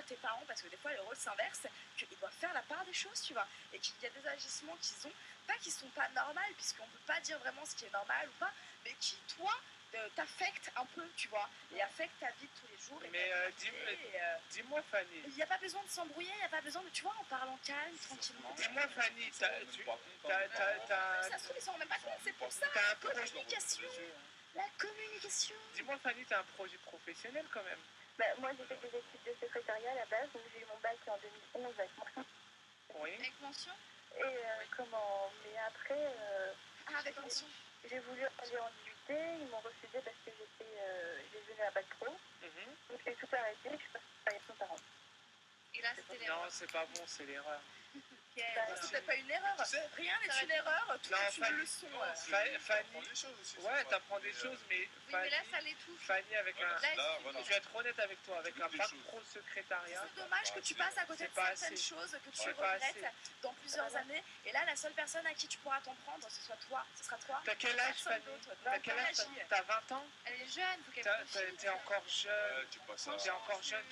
tes parents, parce que des fois, le rôle s'inverse, qu'ils doivent faire la part des choses, tu vois, et qu'il y a des agissements qu'ils ont, pas qui sont pas normaux, puisqu'on peut pas dire vraiment ce qui est normal ou pas, mais qui, toi, t'affectent un peu, tu vois, et affectent ta vie de tous les jours. Mais dis-moi, Fanny. Il n'y a pas besoin de s'embrouiller, il n'y a pas besoin de, tu vois, en parlant calme, tranquillement. Dis-moi, Fanny, ça se trouve, ils s'en rendent même pas compte, c'est pour ça. T'as un communication. La communication. Dis-moi, Fanny, t'as un projet professionnel quand même. Bah, moi, j'ai fait des études de secrétariat à la base, donc j'ai eu mon bac en 2011 avec mention. Oui. Avec mention. Et mais après, avec mention. J'ai voulu aller en DUT, ils m'ont refusé parce que j'ai venu à bac pro. Donc j'ai tout arrêté, je suis partie travailler avec mes parents. Et là, c'était l'erreur. Non, c'est pas bon, c'est l'erreur. C'était pas une erreur. Rien n'est une erreur, tout est une leçon. Fanny, ouais, t'apprends des choses, mais oui, mais là, ça les touche. Fanny, avec je vais être honnête avec toi, avec un bac pro secrétariat. C'est dommage que tu passes à côté de certaines choses que tu regrettes dans plusieurs années. Et là, la seule personne à qui tu pourras t'en prendre, ce sera toi. T'as quel âge, Fanny? T'as quel âge? T'as 20 ans? Elle est jeune, faut qu'elle T'es encore jeune. T'es encore jeune,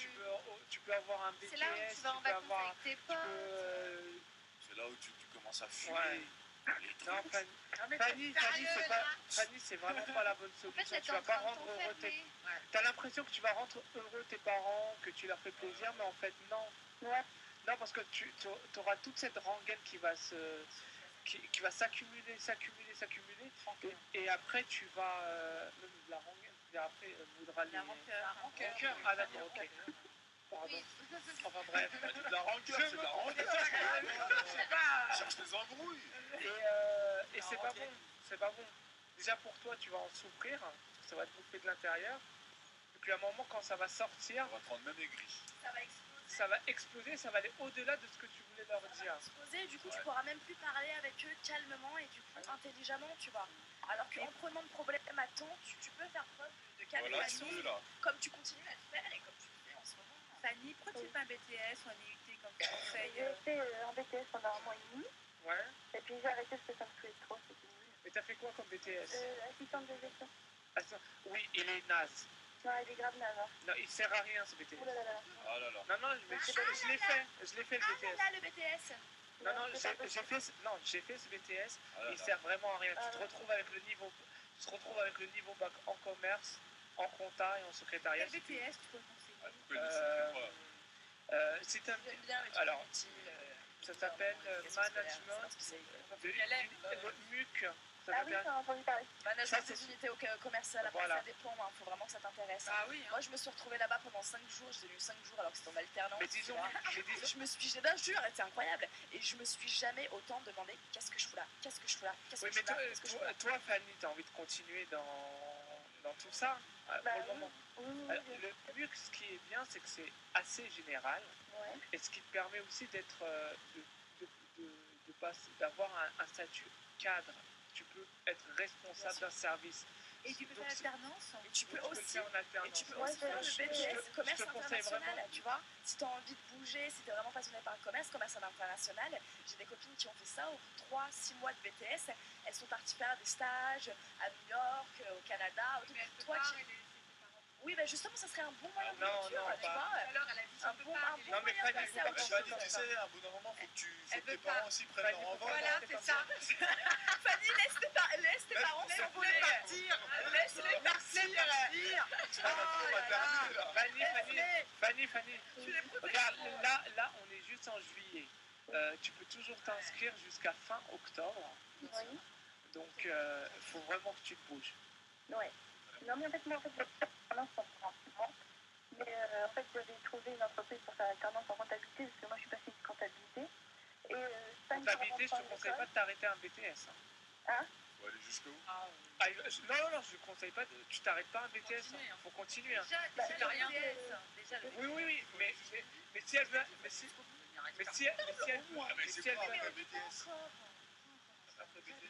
tu peux avoir un BTS. C'est là où tu vas en vacances avec tes potes. C'est là où tu commences à fumer. Ouais. Non, Fanny, c'est vraiment pas la bonne solution. En fait, tu vas pas rendre heureux tes... T'as l'impression que tu vas rendre heureux tes parents, que tu leur fais plaisir, mais en fait, non. Ouais. Non, parce que tu auras toute cette rengaine qui va s'accumuler. Et après, tu vas... même la rengaine, et après, voudra les... La rancœur. Ah, d'accord, ok. Pardon. Oui. Enfin bref. La rancœur, c'est la rancœur. Cherche les embrouilles. Et c'est pas bon. C'est pas bon. Déjà pour toi, tu vas en souffrir. Ça va te bouffer de l'intérieur. Et puis à un moment, quand ça va sortir, On va te rendre même aigri. Ça va exploser. ça va exploser. Ça va aller au-delà de ce que tu voulais leur dire. Exploser, du coup, tu pourras même plus parler avec eux calmement et du coup intelligemment, tu vois. Alors qu'en prenant le problème à temps, tu peux faire preuve de calmation, comme tu continues à le faire et comme tu le fais en ce moment. Fanny, pourquoi tu fais pas un BTS ou un IUT comme tu conseilles J'ai été en BTS pendant un mois et demi. Ouais. Et puis j'ai arrêté parce que ça me saoulait trop, c'était nul. Mais t'as fait quoi comme BTS? Assistante de gestion. Oui, il est naze. Non, il est grave naze. Hein. Non, il sert à rien ce BTS. Oh là là là. Ah là là. Non, mais je l'ai fait. Je l'ai fait le BTS. Là, le BTS. Non, j'ai fait ce BTS. Il sert vraiment à rien. Tu te retrouves avec le niveau bac en commerce, en compta et en secrétariat. Quel BTS tu peux conseiller? C'est un J'aime bien les alors, outils, ça s'appelle management de MUC. Ah oui, j'en ai entendu parler. Management des unités commerciales, après Voilà. ça dépend, il faut vraiment que ça t'intéresse. Ah oui, hein. Moi je me suis retrouvée là-bas pendant 5 jours, j'ai eu 5 jours alors que c'était en alternance. Mais disons, Je me suis, j'ai d'un jure, c'est incroyable. Et je me suis jamais autant demandé qu'est-ce que je fous là, qu'est-ce que je fous là, qu'est-ce que oui, je mais fous là, qu'est-ce que je fous là. toi, Fanny, t'as envie de continuer dans tout ça pour le moment. Alors, le MUC, ce qui est bien, c'est que c'est assez général. Ouais. Et ce qui te permet aussi d'être, d'avoir un statut cadre. Tu peux être responsable d'un service. Et tu peux faire Donc, l'alternance? Et tu peux le aussi, faire en alternance. et tu peux aussi faire le BTS, commerce je te conseille international, vraiment. tu vois. Si tu as envie de bouger, si tu es vraiment passionné par le commerce international, j'ai des copines qui ont fait ça au bout de 3-6 mois de BTS. Elles sont parties faire des stages à New York, au Canada. Toi qui... Oui, ben justement, ça serait un bon moyen de Non, lecture, non, tu pas. vois. Alors, elle a dit Un bon Non, mais moyen de Fanny, passer à autre chose. Fanny, tu sais, à un bout d'un moment, faut que tes parents aussi prennent leur envol. Voilà, c'est ça. Fanny, laisse tes parents s'envoler. Laisse-les partir. Fanny, regarde, là, on est juste en juillet. Tu peux toujours t'inscrire jusqu'à fin octobre. Oui. Donc, il faut vraiment que tu te bouges. Ouais. Non, mais en fait, moi, l'alternance en moment. Mais en fait, j'avais trouvé une entreprise pour faire l'alternance en comptabilité, parce que moi, je suis passée de comptabilité. Et Comptabilité, je te conseille pas de t'arrêter un BTS. Hein? Faut aller jusqu'où? Non, je ne conseille pas, tu t'arrêtes pas un BTS. Il faut continuer. Déjà, c'est rien. Déjà, Oui, mais si elle veut... Mais si elle un BTS.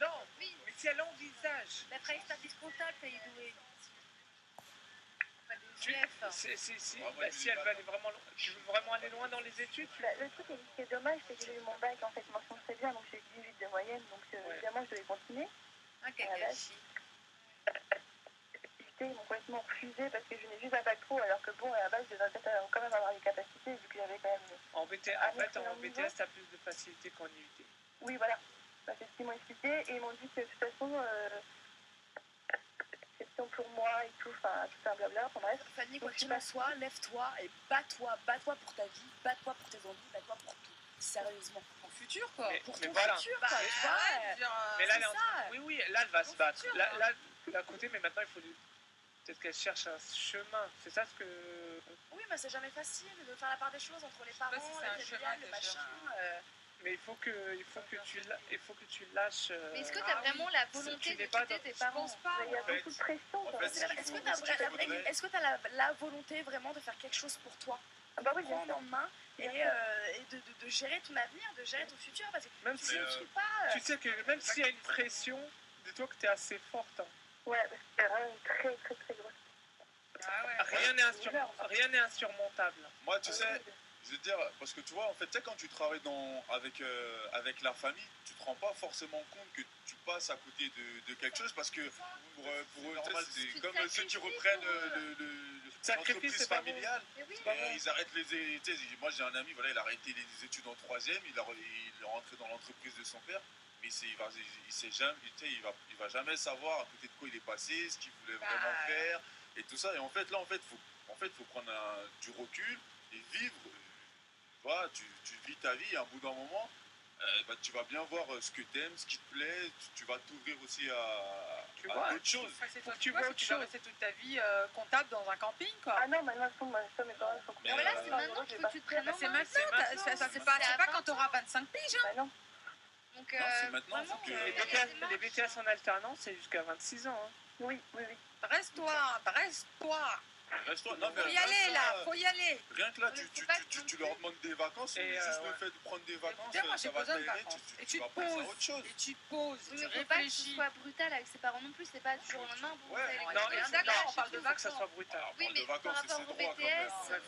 Non, mais si elle envisage... D'après expertise comptable, t'as eu doué. Si elle veut aller vraiment... Tu veux vraiment aller loin dans les études Le truc qui est dommage, c'est que j'ai eu mon bac en fait mention très bien, donc j'ai eu 18 de moyenne, donc évidemment je devais continuer. Un kakashi. ils m'ont complètement refusé parce que je venais juste à bac pro, alors que bon, à la base, je devrais peut-être quand même avoir les capacités, vu que j'avais quand même... En BTS, t'as plus de facilité qu'en IUT. Oui, voilà. Bah, c'est ce qu'ils m'ont expliqué, et ils m'ont dit que de toute façon, question pour moi et tout, enfin, tout un blabla, enfin bref. Fanny, quoi qu'il en soit, lève-toi et bats-toi pour ta vie, bats-toi pour tes envies, bats-toi pour tout. Sérieusement. Pour le futur, quoi. Pour mais ton voilà. futur, quoi, tu vois. Mais là, elle est en ça. train... Oui, là, elle va se battre. futur, Là, d'un côté, mais maintenant, il faut peut-être qu'elle cherche un chemin. C'est ça ce que... Oui, mais c'est jamais facile de faire la part des choses entre les parents, si c'est un les chemin familiales, le qu'elle machin. cherche. Mais il faut que tu lâches... Mais est-ce que t'as vraiment la volonté de quitter tes parents? Il y a beaucoup de pression, quoi. Est-ce que t'as la volonté vraiment de faire quelque chose pour toi? Bah oui, bien Prendre sûr. en main et de gérer ton avenir, de gérer ton futur. Parce que Même si si tu ne suis pas... tu sais que même s'il y a une pression, dis-toi que t'es assez forte. Hein. Ouais, parce que c'est vraiment une très très très grosse. Ah ouais. Rien n'est insurmontable. Moi, tu sais, je veux dire, parce que tu vois, en fait, tu sais, quand tu travailles avec la famille, tu te rends pas forcément compte que tu passes à côté de quelque chose, parce que pour eux, c'est comme ceux qui reprennent l'entreprise familiale. Ils arrêtent moi, j'ai un ami, voilà, il a arrêté les études en 3e, il est rentré dans l'entreprise de son père, mais il sait jamais, il va jamais savoir à côté de quoi il est passé, ce qu'il voulait vraiment faire, et tout ça. Et en fait, là, faut prendre du recul et vivre. Voilà, tu vis ta vie, et à un bout d'un moment, tu vas bien voir ce que tu aimes, ce qui te plaît, tu vas t'ouvrir aussi à d'autres choses. Tu vas rester toute ta vie comptable dans un camping, quoi. Ah non, maintenant, ça, mes parents sont Non, mais là, c'est maintenant qu'il faut que tu te prennes en C'est main. maintenant, c'est pas quand t'auras 25 piges, hein. Bah non. Donc, Non, c'est maintenant, vraiment, faut que- Les BTS en alternance, c'est jusqu'à 26 ans. Hein. Oui. Reste-toi. Reste-toi. Non, mais Faut y aller, là, faut y aller. rien que là, Mais tu faut pas que tu leur demandes des vacances, Et, mais juste ouais. le fait de prendre des vacances, Tiens, moi, ça j'ai va besoin de t'aérer, vacances. Et tu tu vas te penser à poses. autre chose. Et tu te poses. Oui, Tu mais faut pas que ce réfléchis. soit brutal avec ses parents non plus, c'est pas du jour au lendemain. Bon, Ouais. vous allez Non, les il faut d'accord, que on parle de ça soit vacances. brutal. Alors, Oui, prendre des mais par vacances, rapport c'est au droit quand BTS, même. c'est Ouais,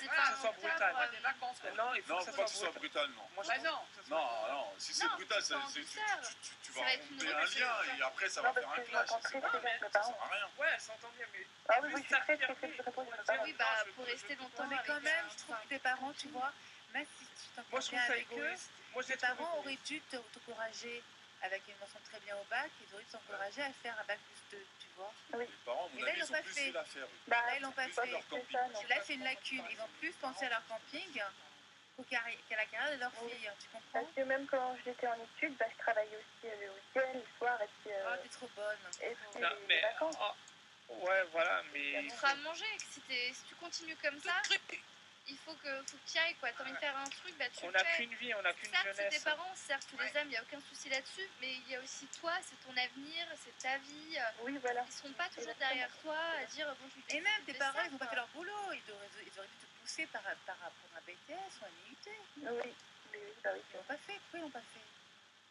pas que ça soit brutal. Ouais, des vacances, quoi. Non, il faut Non, que ça faut pas que ce soit soit brutal. brutal, non. Moi, je Bah trouve non. que ça soit- Non, si c'est Non, brutal, c'est pas en tu douceur. vas Ça va être une remonter un relation, lien, ça. et après, ça Non, va faire parce un que je clash. m'entends très très bien avec mes Ça parents. sert à rien. Ouais, elle s'entend bien, mais... Ah oui, Plus je ça suis très revient, très très très proche de mes plus- parents. Oui, bah, pour rester longtemps Mais avec quand même, un- je trouve que tes parents, tu vois, même si tu t'entends Moi, je bien trouve ça avec eux, égoïste. Moi, je tes les trouve parents auraient égoïstes. dû t'encourager avec une mention très bien au bac, ils auraient dû t'encourager à faire un bac plus 2, tu vois. Les parents, à mon Et là, avis, ils ils l'ont ont pas plus fait. fait l'affaire. Bah, Là, ils l'ont pas Plus fait. leur c'est camping. ça, non. Là, c'est une lacune. Ils ont plus pensé à leur camping qu'à la carrière de leur fille. Tu comprends? Parce que même quand j'étais en études, bah, je travaillais aussi le week-end, le soir, et puis, Oh, t'es trop bonne. et puis Non, les mais... vacances. Ouais, voilà, mais... Tu feras à manger. Si tu continues comme ça, il faut que tu y ailles, quoi. T'as envie de faire un truc, bah tu On le n'a fais. qu'une vie, on n'a qu'une Certes, c'est tes jeunesse. parents, certes, tu les aimes, il n'y a aucun souci là-dessus, mais il y a aussi toi, c'est ton avenir, c'est ta vie. Oui, voilà. Ils seront pas toujours derrière toi à dire bon, je Et même tes fais parents, ça, ils n'ont pas quoi. fait leur boulot. Ils auraient dû te pousser par rapport à un BTS ou un IUT. Oui, bah oui. Ils l'ont pas fait. Pourquoi ils l'ont pas fait?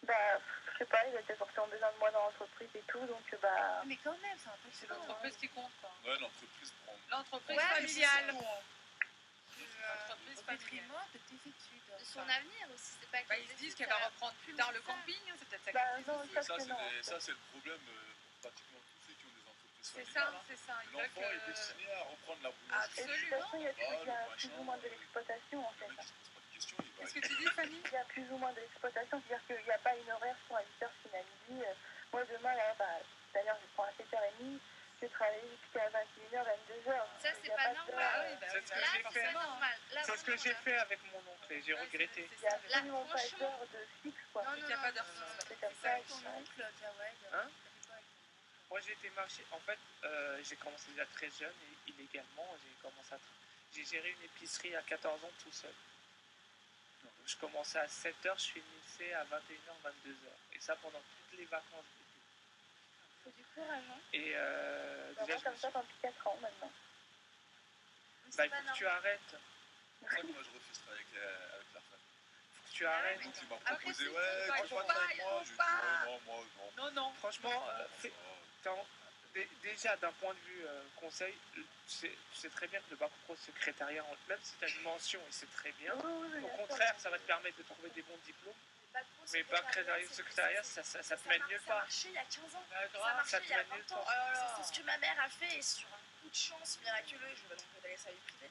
Bah, je sais pas, ils étaient forcément besoin de moi dans l'entreprise et tout, donc bah... Mais quand même, c'est un peu C'est l'entreprise qui compte, quoi. Ouais, l'entreprise prend. L'entreprise Ouais, familiale. au détriment de tes études. De son avenir aussi, c'est pas que Bah, les ils se études, disent qu'elle ça va va reprendre plus plus tard loin le que ça. camping, c'est peut-être ça Bah qui est non, difficile. Ça, c'est le problème pour pratiquement tous ceux qui ont des entreprises C'est familiales. ça. Il faut L'enfant est que... destiné à reprendre la Et boulangerie. de toute façon, il y a plus ou moins de l'exploitation, en Le fait. mec, il se pose pas de questions, il va Qu'est-ce que tu dis, Fanny? Il y a plus ou moins de l'exploitation, c'est-à-dire qu'il n'y a pas une horaire sur un 8h fini à midi. Moi, demain, là, bah, d'ailleurs, je prends à 7h30, je travaille jusqu'à 21h, 22h. Ça, c'est pas normal. C'est ce que Là, j'ai c'est fait. pas normal. Là, C'est ce que vraiment, j'ai là. fait avec mon oncle et j'ai regretté. Il n'y a ça. absolument pas franchement. d'heure de fixe, quoi. Non, Il non, n'y a non, pas d'heure non, fixe. non, C'est non. comme C'est ça. avec ton oncle, Jawed. Hein? T'as fait quoi avec ton oncle? Moi, j'ai été marcher. En fait, j'ai commencé déjà très jeune et illégalement. J'ai géré une épicerie à 14 ans tout seul. Donc, je commençais à 7h, je finissais à 21h, 22h. Et ça pendant toutes les vacances d'été. Faut du courage, hein. Et Bah, déjà, moi, comme ça, depuis 4 ans, maintenant. Mais bah, c'est il pas faut que tu normal. arrêtes. C'est pour ça que moi, je refuse de travailler avec la famille. Faut que tu arrêtes. Donc, il m'a Après, proposé, c'est- ouais, il tu faut vas pas, travailler avec moi. il Je faut lui ai dit, pas. non, moi, non. Non. Franchement, déjà d'un point de vue conseil, tu sais très bien que le bac pro secrétariat, même si tu as une mention et c'est très bien, Oui, au bien sûr. contraire, ça va te permettre de trouver des bons diplômes. Mais secrétariat, ça te mène nulle Ça part. marchait il y a 15 ans. Bah, Ça grave. marchait ça te il y a mène 20 nulle ans. part. C'est ce que ma mère a fait et sur un coup de chance miraculeux, je vais donc donner sa vie privée,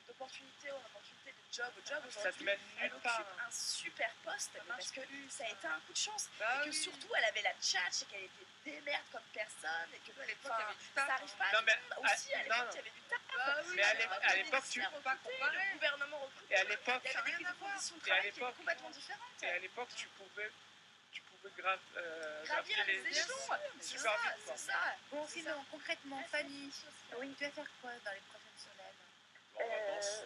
d'opportunité en opportunité, de job au job. Ça te Aujourd'hui, mène elle nulle part. occupe un super poste mais parce que ça a été un coup de chance. Bah Et que oui. surtout, elle avait la tchatch et qu'elle était démerde comme personne. Et que À l'époque, enfin, il y avait du taf, ça arrive hein. pas à Non, tout mais le monde. Aussi, à l'époque, non. il y avait du taf. Bah oui, Mais à Le l'époque, tu. ministère Faut pas recrutait, comparer. le gouvernement recrutait. Et à l'époque, Il y avait rien des à voir. conditions de Et à travail qui étaient l'époque- complètement différentes. Et à l'époque, tu pouvais Gravir gravir les échelons. C'est super ça, vite, quoi. c'est ça. Bon, C'est sinon, concrètement, Ouais, Fanny, c'est oui, tu vas faire quoi dans les prochaines semaines? En vacances.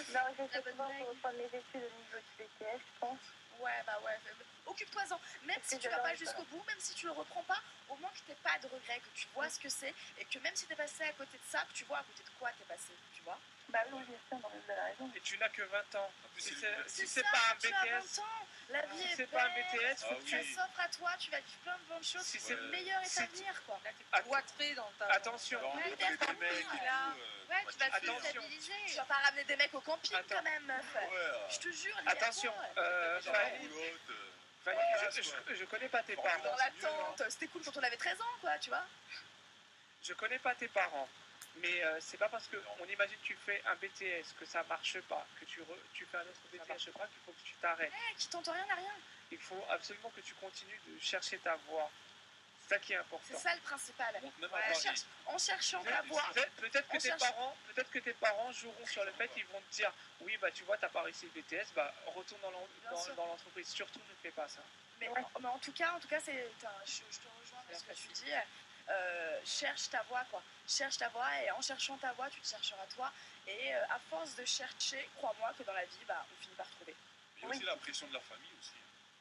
Non, j'essaie La de bonne voir blague. pour reprendre mes études au niveau du BTS, je pense. Ouais, bah ouais. Occupe-toi-en. Même Parce si que tu vas pas j'adore jusqu'au bout, même si tu le reprends pas, au moins que t'aies pas de regrets, que tu vois ce que c'est et que même si t'es passé à côté de ça, que tu vois à côté de quoi t'es passé, tu vois. Bah oui, bien sûr, non, mais vous avez raison. Et tu n'as que 20 ans. plus, Si c'est c'est ça, pas un tu as BTS, 20 ans, la vie si est c'est pas un belle, BTS, Ah ça oui. s'offre à toi, tu vas vivre plein de bonnes choses. Si C'est c'est- le meilleur si état de venir, quoi. Là, t'es Att- cloîtré dans ta... Attention. Alors, Oui, rencontrer d'accord, des mecs et là. tout. Ouais, tu vas te Attention. stabiliser. Tu vas pas ramener des mecs au camping Attends. quand même, meuf. Ouais. Je te jure, Attention, Dans la Fanny, roulotte. Fanny, Voilà, je connais pas tes Dans parents. dans c'est mieux, l'attente, c'était cool quand on avait 13 ans, quoi, tu vois. Je connais pas tes parents. Mais c'est pas parce qu'on imagine que tu fais un BTS, que ça marche pas, que tu fais un autre BTS, marche pas, qu'il faut que tu t'arrêtes. Qui tente rien à rien. Il faut absolument que tu continues de chercher ta voie. C'est ça qui est C'est important. ça le principal. Monte même à Ouais, Paris. En cherchant ta voie. Peut-être On cherche- que tes parents joueront sur le fait qu'ils vont te dire oui bah tu vois t'as pas réussi le BTS, bah retourne Bien sûr. dans l'entreprise. Surtout ne fais pas ça. Mais en tout cas, je te rejoins dans ce que tu dis. Cherche ta voie, quoi. Cherche ta voie et en cherchant ta voie, tu te chercheras toi. Et à force de chercher, crois-moi que dans la vie, bah, on finit par trouver. Il y a aussi la pression de la famille aussi.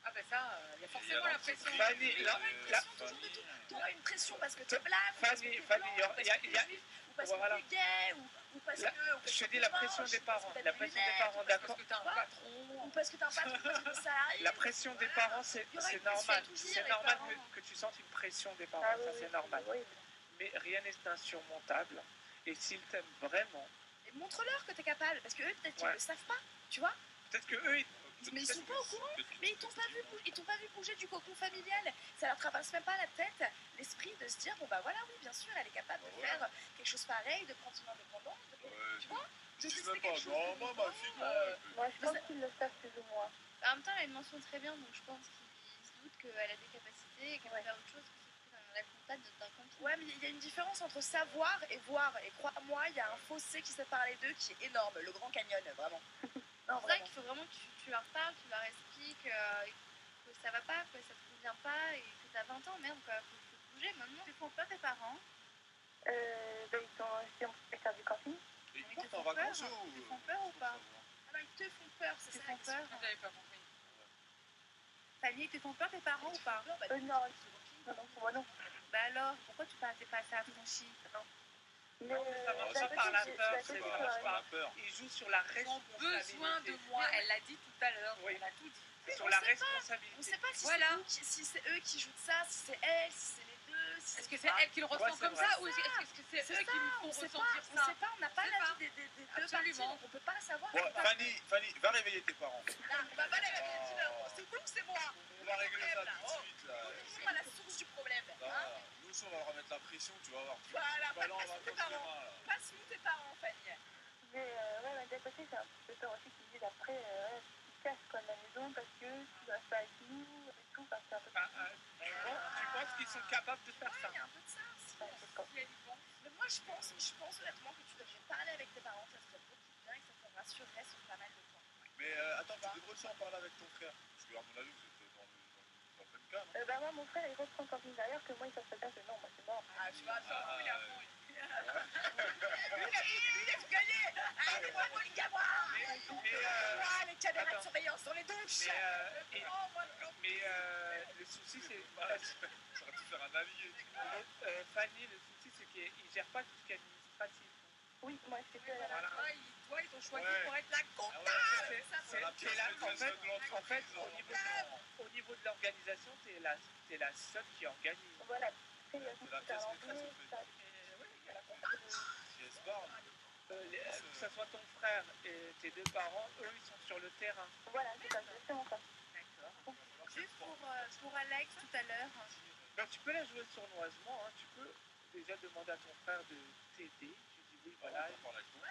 Ah bah ça, il y a Il y forcément a la pression. Fanny, Il y là, aura une là, pression toujours de tout. Tu auras une pression parce que tu es black, Fanny, ou parce que Fanny, t'es blanc, ou parce que il y a- t'es juif, ou parce que voilà. t'es gay, ou parce Là, que... ou parce je te que dis t'es la pression moche, des ou parce parents, que t'as la des pression des lunettes, parents, ou parce d'accord. Parce que t'as un patron. Ou parce que t'as un patron, parce que ça arrive. La pression des parents, c'est Il y aura une normal. pression toujours, C'est les normal parents. que tu sentes une pression des parents, Ah ça oui, c'est oui, normal. oui. Mais rien n'est insurmontable. Et s'ils t'aiment vraiment, Et montre-leur que t'es capable, parce que eux, peut-être qu'ils Ouais. le savent pas, tu vois. peut-être que eux, Mais ils sont pas au courant. Mais ils t'ont pas vu bouger du cocon familial. Ça leur traverse même pas la tête, l'esprit de se dire bon bah voilà, oui, bien sûr, elle est capable de Bah faire quelque chose pareil, de prendre son indépendance, tu vois, Je de dis tester même pas, quelque chose non, de moi, nouveau, ma fille, non. Moi, je pense qu'ils le savent plus ou moins. En même temps, elle mentionne très bien, donc je pense qu'il se doute qu'elle a des capacités et qu'elle peut faire autre chose que s'occuper d'un la compta d'un camping. Ouais, mais il y a une différence entre savoir et voir. Et crois-moi, il y a un fossé qui sépare les deux qui est énorme, le Grand Canyon, vraiment. Non, C'est vrai vraiment. qu'il faut vraiment que tu leur parles, tu leur expliques que ça va pas, que ça te convient pas et que t'as 20 ans, merde, quoi, faut bouger maintenant. Tu font peur tes parents? Bah, si on peut faire du camping. Et Ils ils te partent font en vacances, peur. eux, Ils te ou- font peur ou pas? Alors, ils te font peur, c'est Ils te ça. font peur? J'avais pas compris. Fanny, ils te font peur tes parents ou pas? Non, moi non. Bah alors, pourquoi tu t'es pas assez affranchi? Mais ça marche d'un pas par la côté, peur, d'un c'est côté, pas- tu as Par raison. la peur. ils jouent sur la Ils ont responsabilité. besoin de moi, elle l'a dit tout à l'heure. Oui. Elle a tout dit. Sur on la sait pas. responsabilité. On sait pas si Voilà. c'est eux qui jouent de ça, si c'est elle, si c'est les deux. Si Est-ce que tu c'est vois. elle qui le ressent Ouais, c'est comme vrai. ça ou est-ce que c'est C'est eux ça, qui lui on font sait pas, ressentir on ça? sait pas, on n'a pas sait l'avis pas. des deux Absolument. parties, donc on peut pas savoir. Bon, Fanny, va réveiller tes parents. Bah, va les réveiller, dis-leur, c'est vous ou c'est moi? On va régler ça Problème, tout de suite, là. Nous, à la source du problème. Là, Hein. nous aussi, on va leur remettre la pression, tu vas voir. Voilà, Ballon en passe-nous tes vacances parents. demain, là. Passe-nous tes parents, Fanny. Mais ouais, mais d'un côté, j'ai un petit peu peur aussi qu'ils me disent après, ouais, tu te casses quoi de la maison parce que tu vas pas avec nous et tout, parce que c'est un peu Tu penses qu'ils sont capables de faire ça? Il y a un peu de ça aussi. je sais pas. Si elle y pense. Mais moi, je pense honnêtement que tu devrais parler avec tes parents, ça serait beaucoup bien et que ça te rassurerait sur pas mal de points. Mais attends, tu devrais aussi en parler avec ton frère. Parce que, à mon avis, vous êtes dans le même cas, non? Bah moi, mon frère, il reprend le camping derrière que moi, il savent bien que non, moi, c'est mort. Ah, tu vois, ça, Ah, il a fond. Lui, il a tout gagné. Ah, les moi, les gars, moi. Moi, les caméras de attends. surveillance dans les douches. Oh, moi, Le souci c'est Ça aurait pu faire un allié. Fanny, le souci c'est qu'ils gèrent pas tout ce qui est administratif. Oui, moi, je sais plus à la Voilà. Toi, ils t'ont choisi Ouais. pour être la Ah comptable. ouais, C'est la là, pièce en maîtresse fait, de l'entreprise. au niveau de l'organisation, t'es la seule qui organise. Voilà. Après, il y a C'est la tout pièce à maîtresse, l'entrée, en fait. ça. CS Bar, Les- que ce soit ton frère et tes deux parents, eux, ils sont sur le terrain. Voilà, c'est ça, exactement ça. D'accord. Juste pour Alex tout à l'heure. Ben, tu peux la jouer sournoisement, hein. Tu peux déjà demander à ton frère de t'aider. Tu dis oui, voilà, Parle avec ton